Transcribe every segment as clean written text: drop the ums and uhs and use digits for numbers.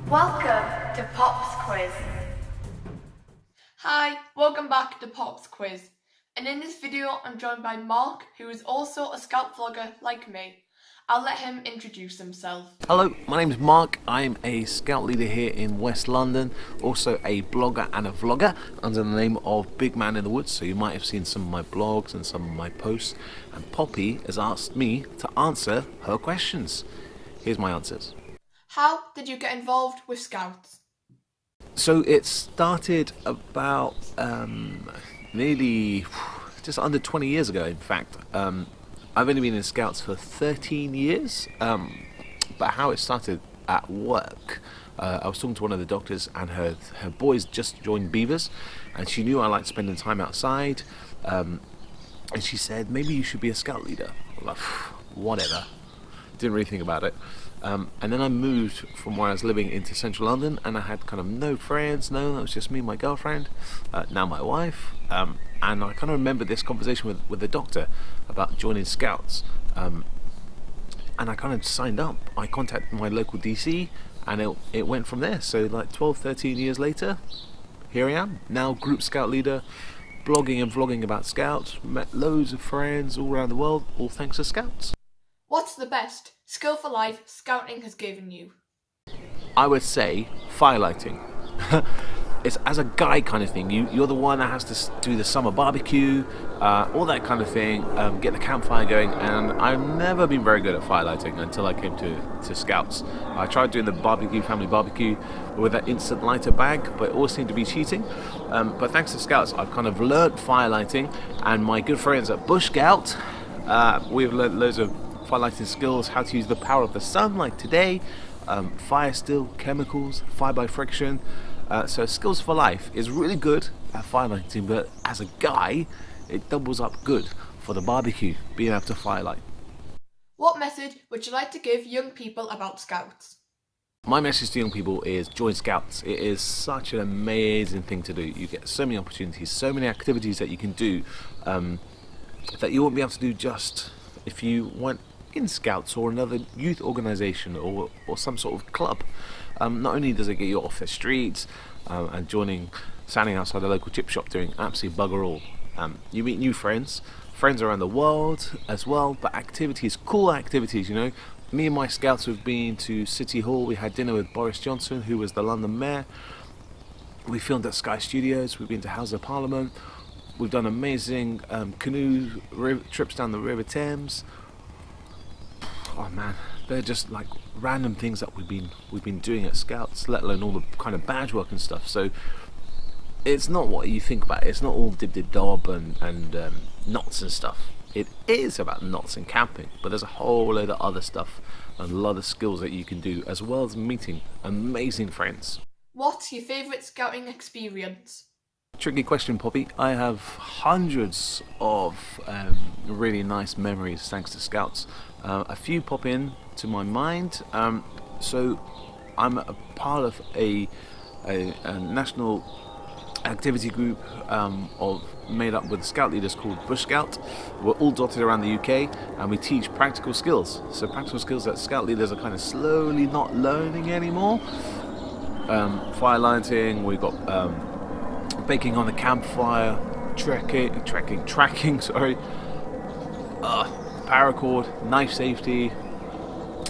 Welcome to Pop's Quiz. Hi, welcome back to Pop's Quiz. And in this video I'm joined by Mark, who is also a Scout vlogger like me. I'll let him introduce himself. Hello, my name is Mark. I'm a Scout leader here in West London, also a blogger and a vlogger under the name of Big Man in the Woods, so you might have seen some of my blogs and some of my posts, and Poppy has asked me to answer her questions. Here's my answers. How did you get involved with Scouts? So it started about nearly just under 20 years ago, in fact. I've only been in Scouts for 13 years, but how it started at work, I was talking to one of the doctors, and her boys just joined Beavers, and she knew I liked spending time outside, and she said, maybe you should be a Scout leader. I was like, whatever, didn't really think about it. And then I moved from where I was living into central London, and I had kind of no friends, it was just me and my girlfriend, now my wife, and I kind of remember this conversation with the doctor about joining Scouts, and I kind of signed up. I contacted my local DC, and it went from there. So like 12-13 years later, here I am, now group Scout leader, blogging and vlogging about Scouts, met loads of friends all around the world, all thanks to Scouts. What's the best skill for life Scouting has given you? I would say firelighting. It's as a guy kind of thing. You're the one that has to do the summer barbecue, all that kind of thing, get the campfire going, and I've never been very good at firelighting until I came to Scouts. I tried doing the family barbecue with that instant lighter bag, but it always seemed to be cheating. But thanks to Scouts, I've kind of learnt firelighting, and my good friends at Bush Scout, we've learnt loads of firelighting skills, how to use the power of the sun, like today, fire still, chemicals, fire by friction. So skills for life is really good at firelighting, but as a guy, it doubles up good for the barbecue, being able to firelight. What message would you like to give young people about Scouts? My message to young people is join Scouts. It is such an amazing thing to do. You get so many opportunities, so many activities that you can do that you won't be able to do just if you went in Scouts or another youth organisation or some sort of club. Not only does it get you off the streets and standing outside a local chip shop doing absolutely bugger all, you meet new friends around the world as well, but cool activities, Me and my Scouts have been to City Hall. We had dinner with Boris Johnson, who was the London Mayor. We filmed at Sky Studios. We've been to House of Parliament. We've done amazing canoe trips down the River Thames. Oh man, they're just like random things that we've been doing at Scouts, let alone all the kind of badge work and stuff. So it's not what you think about it. It's not all dib-dib-dob and knots and stuff. It is about knots and camping, but there's a whole load of other stuff and a lot of skills that you can do, as well as meeting amazing friends. What's your favourite Scouting experience? Tricky question, Poppy. I have hundreds of really nice memories thanks to Scouts. A few pop in to my mind. So I'm a part of a national activity group made up with Scout leaders called Bush Scout. We're all dotted around the UK, and we teach practical skills. So practical skills that Scout leaders are kind of slowly not learning anymore. Firelighting, we've got baking on the campfire, tracking, paracord, knife safety,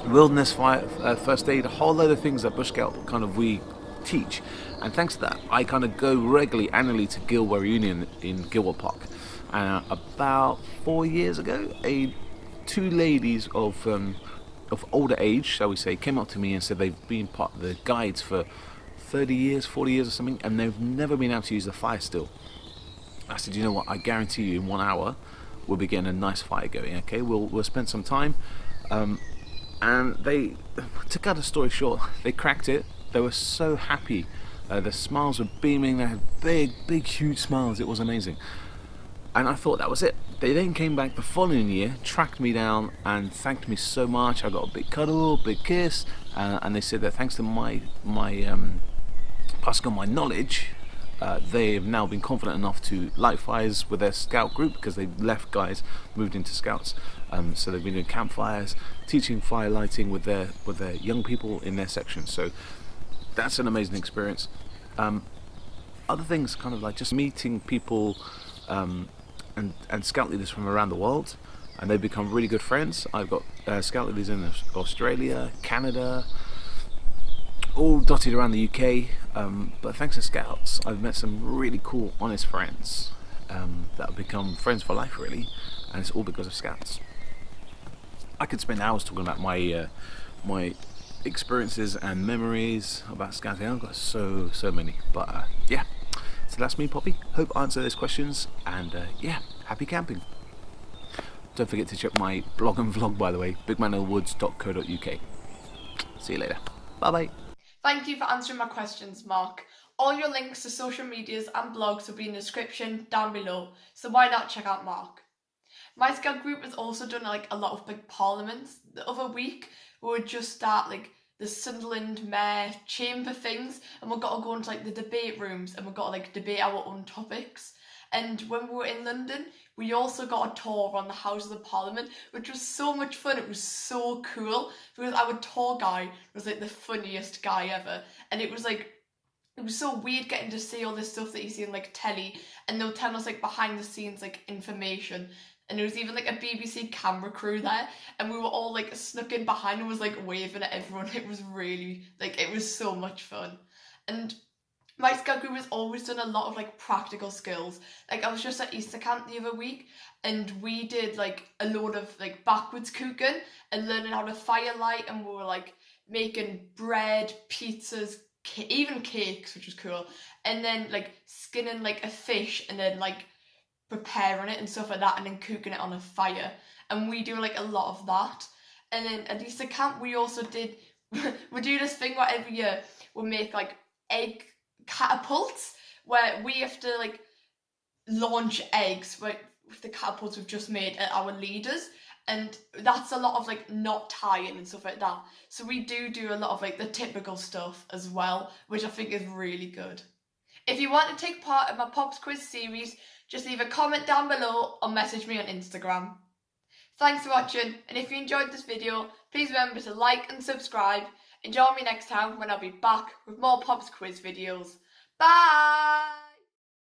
wilderness fire, first aid, a whole load of things that Bush Scout we teach. And thanks to that, I kind of go regularly, annually, to Gilwell Reunion in Gilwell Park. About 4 years ago, two ladies of older age, shall we say, came up to me and said they've been part of the guides for 30 years, 40 years or something, and they've never been able to use the fire still. I said, you know what, I guarantee you in 1 hour we'll be getting a nice fire going, okay? We'll spend some time. And they, to cut a story short, they cracked it. They were so happy. Their smiles were beaming. They had big, huge smiles. It was amazing. And I thought that was it. They then came back the following year, tracked me down and thanked me so much. I got a big cuddle, big kiss, and they said that thanks to my passing on my knowledge, they have now been confident enough to light fires with their Scout group, because they left guys, moved into Scouts. So they've been doing campfires, teaching fire lighting with their young people in their section. So that's an amazing experience. Other things, kind of like just meeting people and scout leaders from around the world, and they've become really good friends. I've got scout leaders in Australia, Canada, all dotted around the UK, but thanks to Scouts I've met some really cool, honest friends that have become friends for life, really, and it's all because of Scouts. I could spend hours talking about my experiences and memories about scouting. I've got so many, but yeah, so that's me, Poppy. Hope I answered those questions, and yeah, happy camping. Don't forget to check my blog and vlog, by the way, bigmanowoods.co.uk. See you later. Bye bye. Thank you for answering my questions, Mark. All your links to social medias and blogs will be in the description down below, so why not check out Mark. My scout group has also done like a lot of big parliaments. The other week we would just start like the Sunderland Mayor chamber things, and we've got to go into like the debate rooms, and we've got to like debate our own topics. And when we were in London, we also got a tour around the Houses of Parliament, which was so much fun. It was so cool because our tour guide was like the funniest guy ever, and it was so weird getting to see all this stuff that you see in like telly, and they'll tell us like behind the scenes like information. And there was even like a BBC camera crew there, and we were all like snuck in behind and was like waving at everyone. It was really like, it was so much fun. And my scout group has always done a lot of like practical skills. Like I was just at Easter camp the other week, and we did like a load of like backwards cooking and learning how to firelight, and we were like making bread, pizzas, even cakes, which was cool. And then like skinning like a fish, and then like preparing it and stuff like that, and then cooking it on a fire. And we do like a lot of that. And then at Easter camp we also did we do this thing where every year we make like egg catapults, where we have to like launch eggs with the catapults we've just made at our leaders, and that's a lot of like knot tying and stuff like that. So we do a lot of like the typical stuff as well, which I think is really good. If you want to take part in my Pops Quiz series, just leave a comment down below or message me on Instagram. Thanks for watching, and if you enjoyed this video, please remember to like and subscribe, and join me next time when I'll be back with more Pops Quiz videos. Bye!